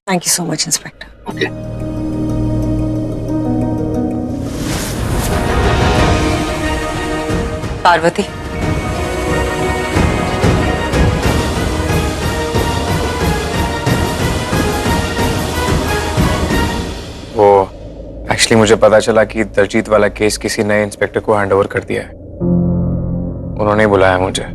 Thank you so much inspector. Okay. Parvati, वो actually मुझे पता चला कि दलजीत वाला केस किसी नए इंस्पेक्टर को हैंडओवर कर दिया है। उन्होंने ही बुलाया मुझे।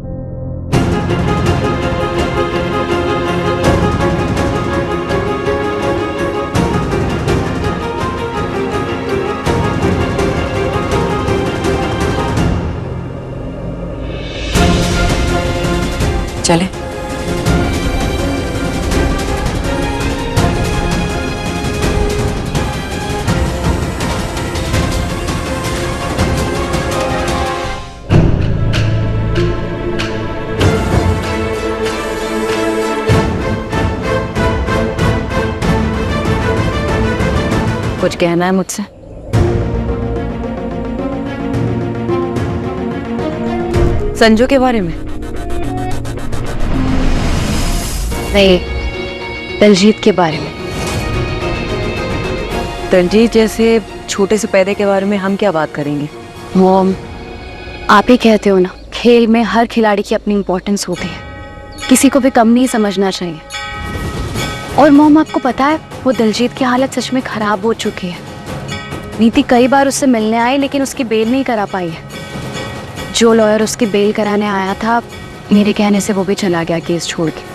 चले। कुछ कहना है मुझसे? संजू के बारे में? नहीं, दलजीत के बारे में। दलजीत जैसे छोटे से पैदे के बारे में हम क्या बात करेंगे? मॉम, आप ही कहते हो ना, खेल में हर खिलाड़ी की अपनी इम्पोर्टेंस होती है, किसी को भी कम नहीं समझना चाहिए। और मॉम, आपको पता है वो दलजीत की हालत सच में खराब हो चुकी है। नीति कई बार उससे मिलने आई लेकिन उसकी बेल नहीं करा पाई है। जो लॉयर उसकी बेल कराने आया था, मेरे कहने से वो भी चला गया केस छोड़ के।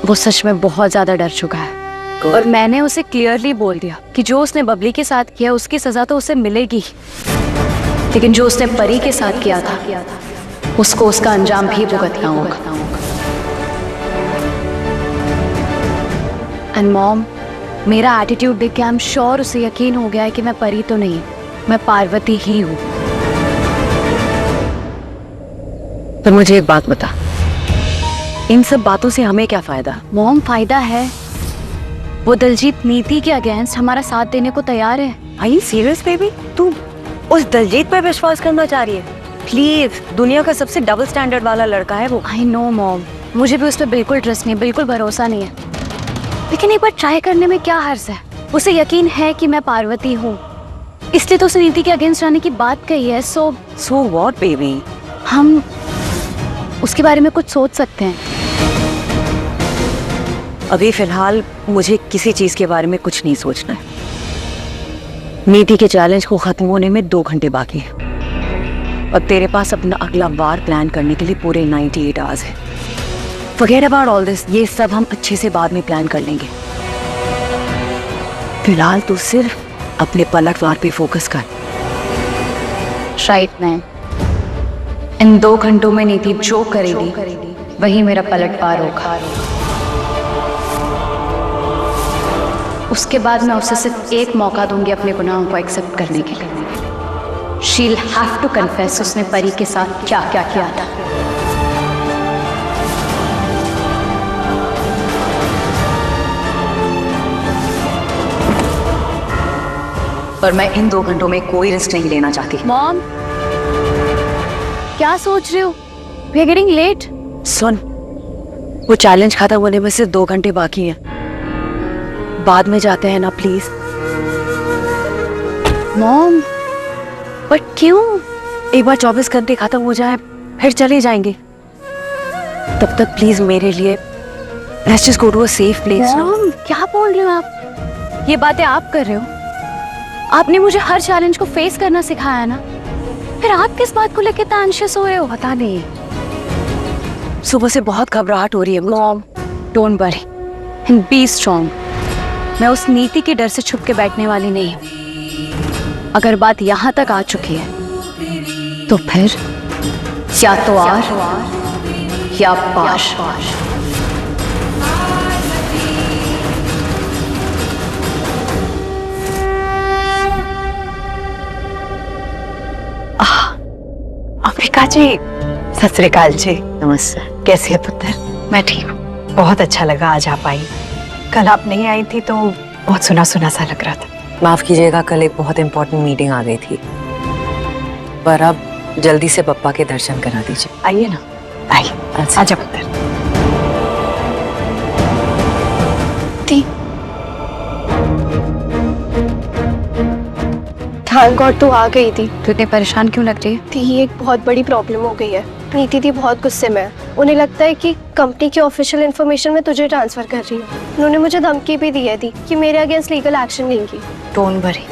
वो सच में बहुत ज्यादा डर चुका है और मैंने उसे क्लियरली बोल दिया कि जो उसने बबली के साथ किया उसकी सजा तो उसे मिलेगी ही, लेकिन जो उसने परी के साथ किया था उसको उसका अंजाम भी भुगतना होगा। एंड मॉम, मेरा एटीट्यूड देख के आई एम श्योर उसे यकीन हो गया है कि मैं परी तो नहीं, मैं पार्वती ही हूँ। तो मुझे एक बात बता, इन सब बातों से हमें क्या फायदा? मॉम, फायदा है। वो दलजीत नीति के अगेंस्ट हमारा साथ देने को तैयार है। Are you serious baby? तू उस दलजीत पे विश्वास करना चाह रही है? प्लीज, दुनिया का सबसे डबल स्टैंडर्ड वाला लड़का है वो। आई नो मॉम, मुझे भी उस पर बिल्कुल ट्रस्ट नहीं, बिल्कुल भरोसा नहीं है, लेकिन एक बार ट्राई करने में क्या हर्ज है? उसे यकीन है कि मैं पार्वती हूँ, इसलिए तो उसे नीति के अगेंस्ट आने की बात कही है। So what baby? हम उसके बारे में कुछ सोच सकते हैं। अभी फिलहाल मुझे किसी चीज के बारे में कुछ नहीं सोचना है। नीति के चैलेंज को खत्म होने में 2 घंटे बाकी है और तेरे पास अपना अगला वार प्लान करने के लिए पूरे 98 आवर्स है। Forget about all this, ये सब हम अच्छे से बाद में प्लान कर लेंगे। फिलहाल तू सिर्फ अपने पलटवार पे फोकस कर। राइट मैम, इन 2 घंटों में नीति जो करेगी वही मेरा पलटवार होगा। उसके बाद मैं उसे सिर्फ एक मौका दूंगी अपने गुनाहों को एक्सेप्ट करने के लिए। शील हैव टू कन्फेस उसने परी के साथ क्या क्या किया था। पर मैं इन 2 घंटों में कोई रिस्क नहीं लेना चाहती। मॉम, क्या सोच रहे हो? We are getting late. सुन, वो चैलेंज खत्म होने में सिर्फ 2 घंटे बाकी हैं। बाद में जाते हैं ना प्लीज। मॉम, बट क्यों? एक बार 24 घंटे खत्म हो जाए फिर चले जाएंगे। तब तक प्लीज मेरे लिए let's just go to a safe place. Mom, क्या बोल रहे हो आप? ये बातें आप कर रहे हो? आपने मुझे हर चैलेंज को फेस करना सिखाया ना, फिर आप किस बात को लेकर इतना एंशियस हो रहे हो? पता नहीं, सुबह से बहुत घबराहट हो रही है। Mom, don't worry and B strong. मैं उस नीति के डर से छुप के बैठने वाली नहीं हूँ। अगर बात यहाँ तक आ चुकी है तो फिर या तो आर या पार। अंबिका जी, सत श्री अकाल जी। नमस्ते। कैसी है पुत्र? मैं ठीक हूँ। बहुत अच्छा लगा आज आप आई। कल आप नहीं आई थी तो बहुत सुना सुना सा लग रहा था। माफ कीजिएगा, कल एक बहुत इंपॉर्टेंट मीटिंग आ गई थी, पर अब जल्दी से पप्पा के दर्शन करा दीजिए। आइए ना, आइए। आजा पुत्र। नीति, थैंक गॉड तू आ गई थी। तू इतनी परेशान क्यों लग रही है? थी एक बहुत बड़ी प्रॉब्लम हो गई है। नीति दी बहुत गुस्से में है। उन्हें लगता है कि कंपनी की ऑफिशियल इन्फॉर्मेशन में तुझे ट्रांसफर कर रही हूँ। उन्होंने मुझे धमकी भी दी है थी कि मेरे अगेंस्ट लीगल एक्शन लेंगी। डोंट वरी,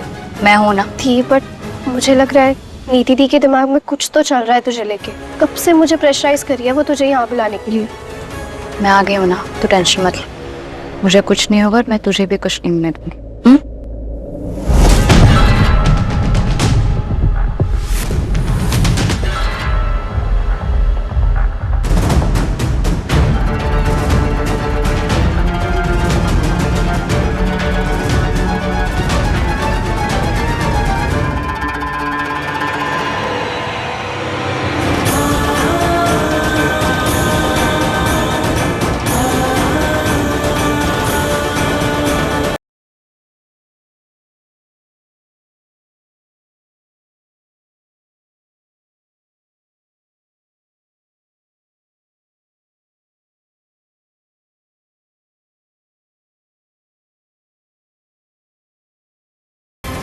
मैं हूं ना। थी बट मुझे लग रहा है नीति दी के दिमाग में कुछ तो चल रहा है तुझे लेके। कब से मुझे प्रेशराइज करी है वो तुझे यहाँ बुलाने के लिए। मैं आ गई हूं ना, तू टेंशन मत ले। मुझे कुछ नहीं होगा और मैं तुझे भी कुछ नहीं होने दूंगी।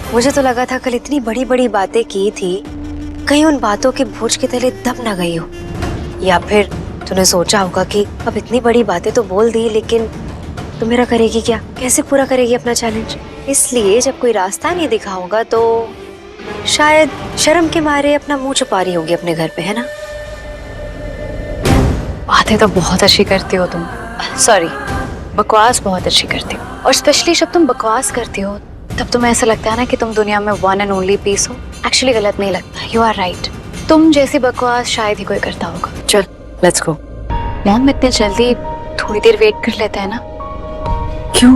मुझे तो लगा था कल इतनी बड़ी बड़ी बातें की थी, कहीं उन बातों के बोझ के तले दब ना गई हो। या फिर तूने सोचा होगा कि अब इतनी बड़ी बातें तो बोल दी, लेकिन तू मेरा करेगी क्या, कैसे पूरा करेगी अपना चैलेंज। इसलिए जब कोई रास्ता नहीं दिखा होगा तो शायद शर्म के मारे अपना मुंह छुपा रही होगी अपने घर पे, है ना? बातें तो बहुत अच्छी करती हो तुम, सॉरी बकवास बहुत अच्छी करती हो। और स्पेशली जब तुम बकवास करती हो तब तुम्हें ऐसा लगता है ना कि तुम दुनिया में वन एंड ओनली पीस हो। एक्चुअली गलत नहीं लगता, यू आर राइट। तुम जैसी बकवास शायद ही कोई करता होगा। चल लेट्स गो। मॉम इतने जल्दी थोड़ी देर वेट कर लेते हैं ना? क्यों?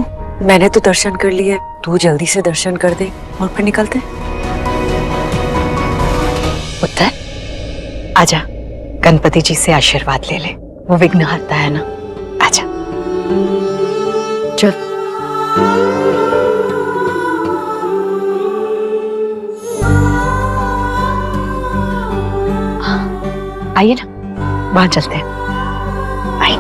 मैंने तो दर्शन कर लिए, तू जल्दी से दर्शन कर दे और फिर निकलते। उत्तर आजा, गणपति जी से आशीर्वाद ले ले, वो विघ्न हरता है ना। आजा चल। आइए ना, वहां चलते हैं। आइए।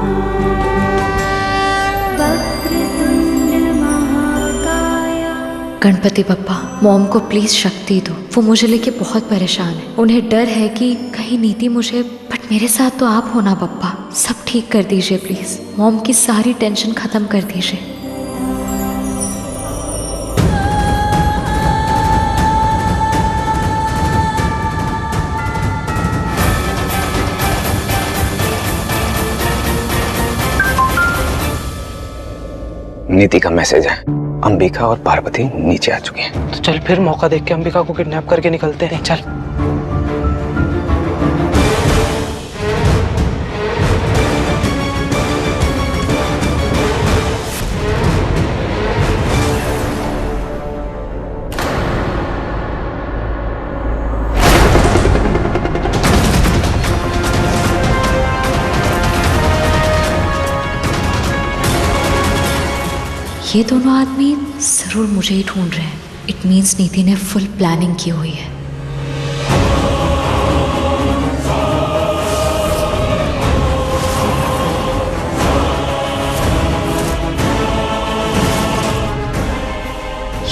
गणपति बप्पा, मॉम को प्लीज शक्ति दो। वो मुझे लेके बहुत परेशान है। उन्हें डर है कि कहीं नीति मुझे, बट मेरे साथ तो आप हो ना बप्पा। सब ठीक कर दीजिए प्लीज। मॉम की सारी टेंशन खत्म कर दीजिए। नीति का मैसेज है, अंबिका और पार्वती नीचे आ चुकी हैं। तो चल फिर मौका देख के अंबिका को किडनैप करके निकलते हैं। चल। ये दोनों आदमी जरूर मुझे ही ढूंढ रहे हैं। इट मीन्स नीति ने फुल प्लानिंग की हुई है।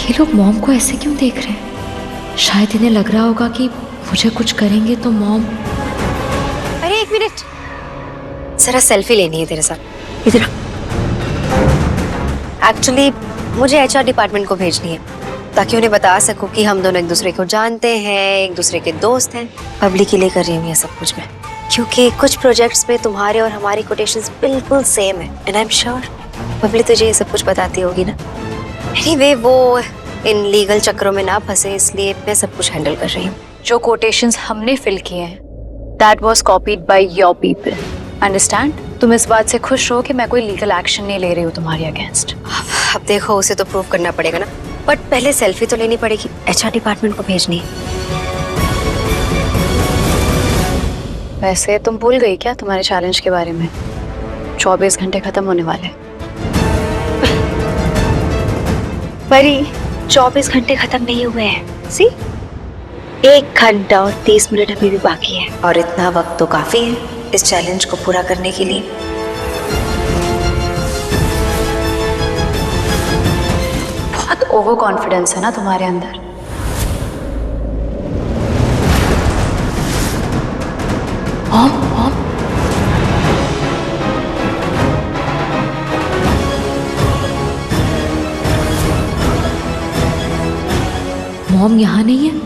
ये लोग मॉम को ऐसे क्यों देख रहे हैं? शायद इन्हें लग रहा होगा कि मुझे कुछ करेंगे तो मॉम। अरे एक मिनट, जरा सेल्फी लेनी है तेरे साथ। इधर एक्चुअली मुझे HR डिपार्टमेंट को भेजनी है ताकि उन्हें बता सकूं कि हम दोनों एक दूसरे को जानते हैं, एक दूसरे के दोस्त हैं। पब्लिक के लिए कर रही हूँ ये सब कुछ मैं, क्योंकि कुछ प्रोजेक्ट्स में तुम्हारे और हमारी कोटेशंस बिल्कुल सेम है। And I am sure public तुझे ये सब कुछ बताती होगी ना। एनीवे वो इन लीगल चक्रों में ना फंसे, इसलिए मैं सब कुछ हैंडल कर रही हूँ। जो कोटेशंस हमने फिल किए हैं, that was copied by your people, understand? तुम इस बात से खुश हो कि मैं कोई लीगल एक्शन नहीं ले रही हूँ तुम्हारे अगेंस्ट? अब देखो, उसे तो प्रूव करना पड़ेगा ना, बट पहले सेल्फी तो लेनी पड़ेगी। HR डिपार्टमेंट को भेजनी है। वैसे तुम भूल गई क्या तुम्हारे चैलेंज के बारे में? 24 घंटे खत्म होने वाले। परी 24 घंटे खत्म नहीं हुए हैं। सी 1 घंटा और 30 मिनट अभी भी बाकी है, और इतना वक्त तो काफी है इस चैलेंज को पूरा करने के लिए। बहुत ओवर कॉन्फिडेंस है ना तुम्हारे अंदर। मॉम यहाँ नहीं है।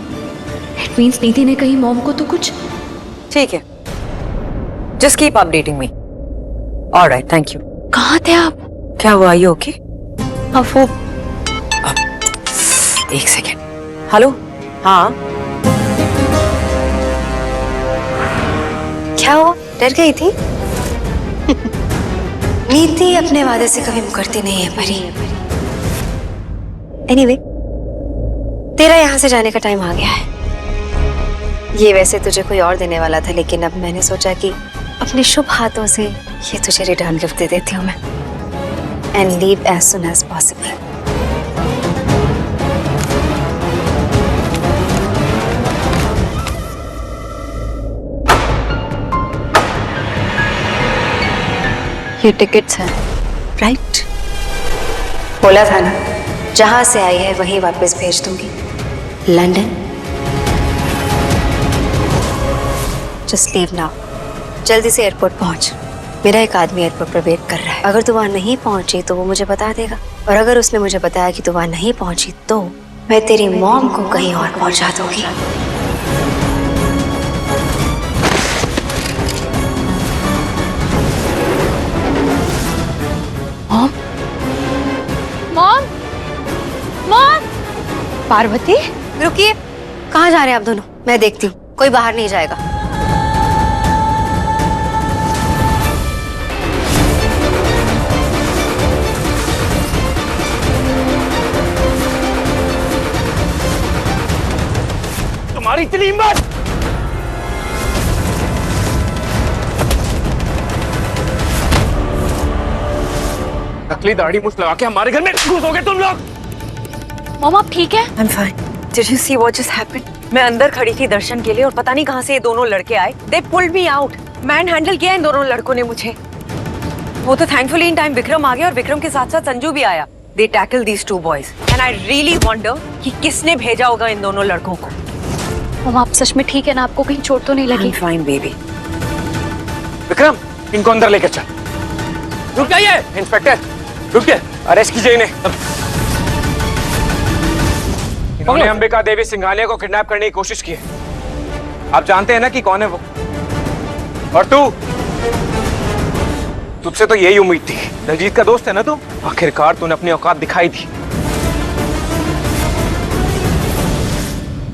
इट मीन्स नीति ने कही मॉम को तो कुछ। ठीक है, just keep updating me. Alright, thank you. कहाँ थे आप? क्या हुआ, यू ओके? अब वो एक सेकेंड। हेलो, हाँ क्या हुआ, डर गई थी? नीति अपने वादे से कभी मुकरती नहीं है परी। एनीवे, तेरा यहाँ से जाने का टाइम आ गया है। ये वैसे तुझे कोई और देने वाला था, लेकिन अब मैंने सोचा कि अपने शुभ हाथों से ये तुझे रिटर्न गिफ्ट दे देती हूँ मैं। And leave as soon as possible. ये टिकट्स हैं। राइट, बोला था ना, जहां से आई है वहीं वापस भेज दूंगी। लंदन। Just leave now. जल्दी से एयरपोर्ट पहुंच। मेरा एक आदमी एयरपोर्ट पर वेट कर रहा है। अगर तू वहां नहीं पहुंची तो वो मुझे बता देगा, और अगर उसने मुझे बताया कि तू वहां नहीं पहुंची तो मैं तेरी मॉम को कहीं और पहुंचा दूंगी। Mom, mom. पार्वती, रुकिए, कहाँ जा रहे हैं आप दोनों? मैं देखती हूँ, कोई बाहर नहीं जाएगा। तुम्हारी इतनी हिम्मत! नकली दाढ़ी मुझ लगा के हमारे घर में घुसोगे तुम लोग? मॉम आप ठीक है? I am fine. Did you see what just happened? मैं अंदर खड़ी थी दर्शन के लिए और पता नहीं कहां से ये दोनों लड़के आए। They pulled me out. Manhandle किया इन दोनों लड़कों ने मुझे। वो तो थैंकफुली इन टाइम विक्रम आ गया और विक्रम के साथ साथ संजू भी आया। They tackle these two boys and I really wonder कि किसने भेजा होगा इन दोनों लड़कों को। मॉम आप सच में ठीक है ना? आपको कहीं चोट तो नहीं आई लगी? Am fine baby. विक्रम, इनको अंदर लेकर चल। रुक जाइए इंस्पेक्टर, रुकिए, अरेस्ट कीजिए इन्हें। इन्होंने अंबिका देवी सिंघानिया को किडनैप करने की कोशिश की है। आप जानते हैं ना कि कौन है वो? और तुझसे तो यही उम्मीद थी। दलजीत का दोस्त है ना तू? आखिरकार तूने अपनी औकात दिखाई दी।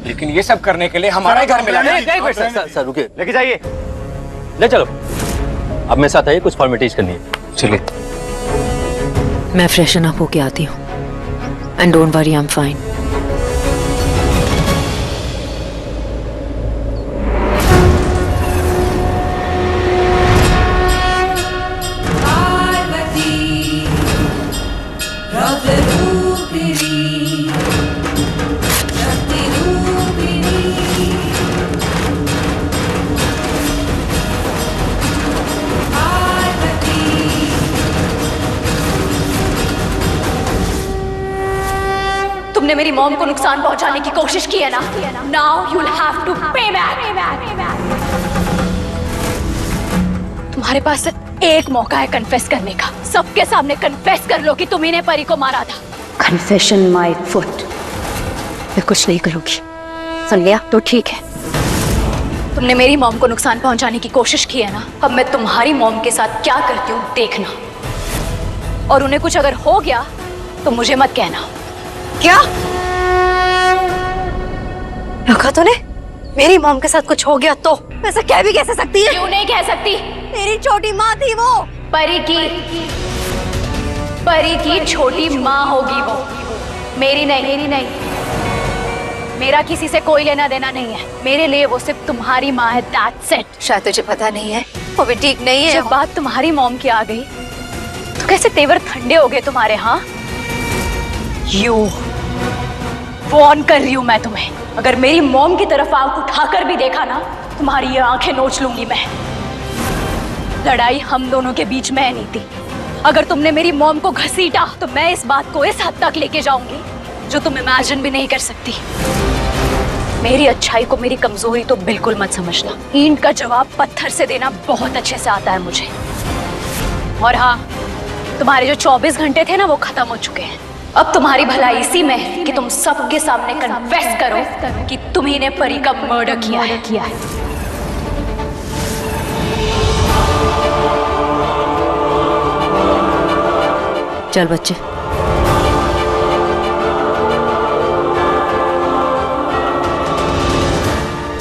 लेकिन ये सब करने के लिए हमारा घर मिला। सर रुकिए, लेके जाइए। ले चलो। अब मेरे साथ आइए, कुछ फॉर्मेलिटीज करनी है। चलिए। मैं फ्रेशन अप होके आती हूँ। And don't worry, I am fine. तुमने मेरी मॉम को नुकसान पहुंचाने की कोशिश की है ना? Now you will have to pay back. तुम्हारे पास एक मौका है कन्फेस करने का। सबके सामने कन्फेस कर लो कि तुम ही ने परी को मारा था। Confession my foot. मैं कुछ नहीं करूंगी। सुन लिया तो ठीक है। तुमने मेरी मॉम को नुकसान पहुंचाने की कोशिश की है ना? अब मैं तुम्हारी मॉम के साथ क्या करती हूँ देखना। और उन्हें कुछ अगर हो गया तो मुझे मत कहना। क्या रखा तूने? मेरी मॉम के साथ कुछ हो गया तो ऐसा कह भी कैसे सकती है? क्यों नहीं कह सकती? तेरी छोटी माँ थी वो। परी की छोटी माँ होगी वो, मेरी नहीं। मेरा किसी से कोई लेना देना नहीं है। मेरे लिए वो सिर्फ तुम्हारी माँ है, दैट्स इट। शायद तुझे पता नहीं है, वो भी ठीक नहीं है। जब बात तुम्हारी मॉम की आ गई तो कैसे तेवर ठंडे हो गए तुम्हारे? हाँ, यू वॉर्न कर रही हूँ मैं तुम्हें। अगर मेरी मॉम की तरफ आंख उठाकर भी देखा ना, तुम्हारी ये आंखें नोच लूंगी मैं। लड़ाई हम दोनों के बीच में है नीति। अगर तुमने मेरी मॉम को घसीटा तो मैं इस बात को इस हद तक लेके जाऊंगी जो तुम इमेजिन भी नहीं कर सकती। मेरी अच्छाई को मेरी कमजोरी तो बिल्कुल मत समझना। ईंट का जवाब पत्थर से देना बहुत अच्छे से आता है मुझे। और हाँ, तुम्हारे जो 24 घंटे थे ना वो खत्म हो चुके हैं। अब तुम्हारी भलाई इसी में है कि तुम सबके सामने कन्फेस करो कि तुम्ही ने परी का मर्डर किया है। चल बच्चे,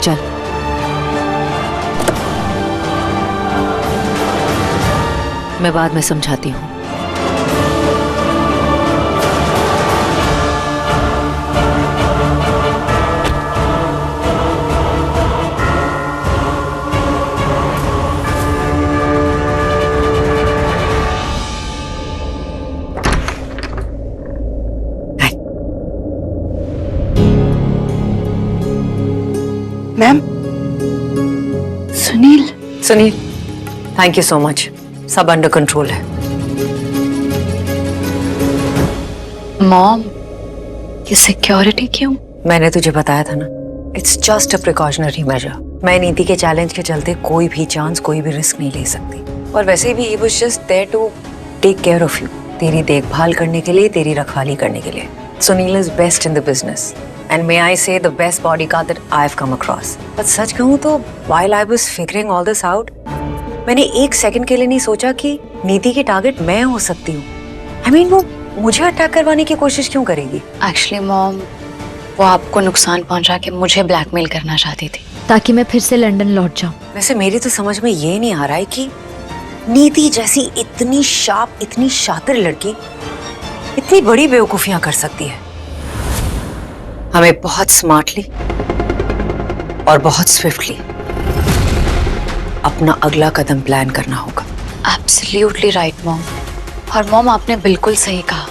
चल। मैं बाद में समझाती हूँ। Ma'am, Sunil. Sunil, thank you so much. सब अंडर कंट्रोल है। मॉम, ये सिक्योरिटी क्यों? मैंने तुझे बताया था ना, it's just a precautionary major. मैं नीति के चैलेंज के चलते कोई भी चांस, कोई भी रिस्क नहीं ले सकती। और वैसे भी he was just there to take care of you, तेरी देखभाल करने के लिए, तेरी रखवाली करने के लिए। Sunil is best in the business and may I say the best bodyguard that I've come across. But सच कहूँ तो while I was figuring all this out, मैंने एक सेकंड के लिए नहीं सोचा कि नीति की टारगेट मैं हो सकती हूँ। I mean, वो मुझे अटैक करवाने की कोशिश क्यों करेगी? एक्चुअली मॉम, वो आपको नुकसान पहुंचा के मुझे ब्लैकमेल करना चाहती थी ताकि मैं फिर से लंदन लौट जाऊं। वैसे मेरी तो समझ में ये नहीं आ रहा है कि नीति जैसी इतनी शार्प, इतनी शातिर लड़की इतनी बड़ी बेवकूफियां कर सकती है। हमें बहुत स्मार्टली और बहुत स्विफ्टली अपना अगला कदम प्लान करना होगा। Absolutely right mom. और मॉम, आपने बिल्कुल सही कहा।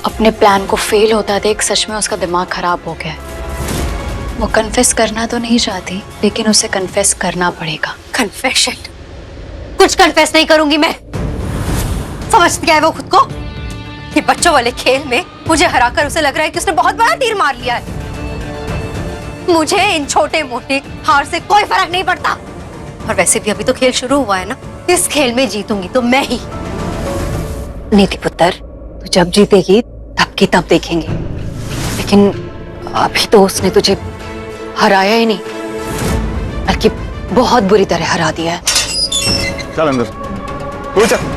अपने प्लान को फेल होता देख सच में उसका दिमाग खराब हो गया। वो कन्फेस करना तो नहीं चाहती, लेकिन उसे कन्फेस करना पड़ेगा। कन्फेशन? कुछ कन्फेस नहीं करूंगी मैं। समझती क्या है वो खुद को? कि बच्चों वाले खेल में मुझे हराकर उसे लग रहा है कि उसने बहुत बड़ा तीर मार लिया है। मुझे इन छोटे मोटे हार से कोई फर्क नहीं पड़ता। और वैसे भी अभी तो खेल शुरू हुआ है ना। इस खेल में जीतूंगी तो मैं ही। नीति पुत्र, तू जब जीतेगी तब की तब देखेंगे। लेकिन अभी तो उसने तुझे हराया ही नहीं, बल्कि बहुत बुरी तरह हरा दिया है। चल अंदर, तू चल।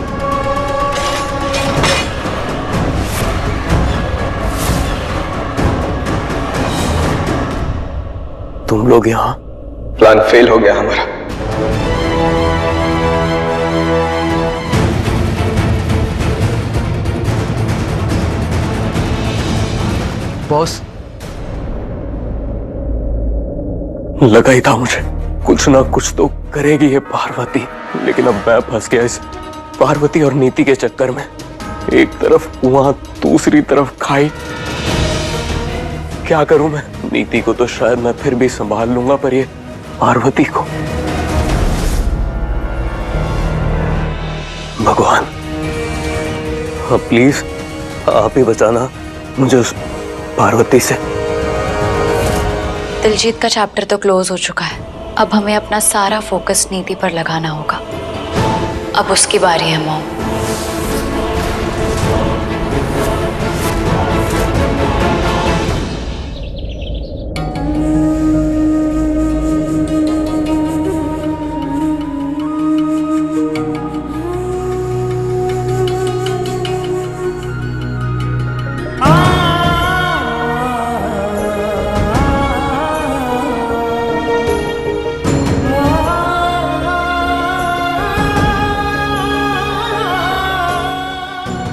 तुम लोग यहाँ? प्लान फेल हो गया हमारा। बॉस, लगा ही था मुझे कुछ ना कुछ तो करेगी ये पार्वती, लेकिन अब मैं फंस गया इस पार्वती और नीति के चक्कर में। एक तरफ कुआं, दूसरी तरफ खाई। क्या करूं मैं? नीति को तो शायद मैं फिर भी संभाल लूंगा, पर ये पार्वती को, भगवान, हाँ प्लीज आप ही बचाना मुझे उस पार्वती से। दिलजीत का चैप्टर तो क्लोज हो चुका है। अब हमें अपना सारा फोकस नीति पर लगाना होगा। अब उसकी बारी है मॉम।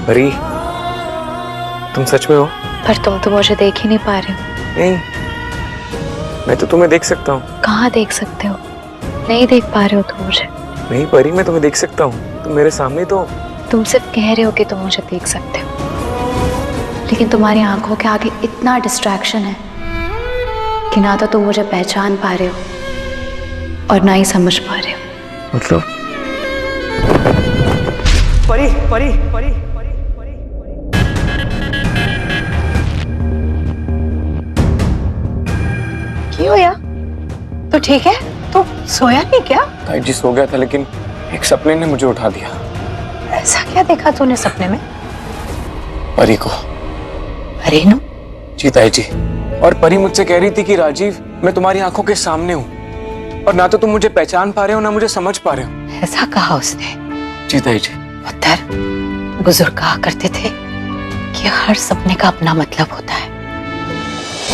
परी, तुम सच में हो? पर तुम तो मुझे देख ही नहीं पा रहे हो। नहीं, मैं तो तुम्हें देख सकता हूँ। कहाँ देख सकते हो? नहीं देख पा रहे हो तुम मुझे। नहीं परी, मैं तुम्हें देख सकता हूँ, तुम मेरे सामने तो। तुम सिर्फ कह रहे हो कि तुम मुझे देख सकते हो, लेकिन तुम्हारी आंखों के आगे इतना डिस्ट्रैक्शन है कि ना तो तुम मुझे पहचान पा रहे हो और ना ही समझ पा रहे हो। मतलब? परी, परी, परी, परी, परी, क्यों या? तो ठीक है, तो सोया नहीं क्या? ताई जी सो गया था, लेकिन एक सपने ने मुझे उठा दिया। ऐसा क्या देखा तूने सपने में? परी को। अरे नो, जी ताई जी, और परी मुझसे कह रही थी कि राजीव मैं तुम्हारी आंखों के सामने हूँ और ना तो तुम मुझे पहचान पा रहे हो ना मुझे समझ पा रहे हो। ऐसा कहा उसने? जी ताई जी। पुत्र, बुजुर्ग कहा करते थे कि हर सपने का अपना मतलब होता है।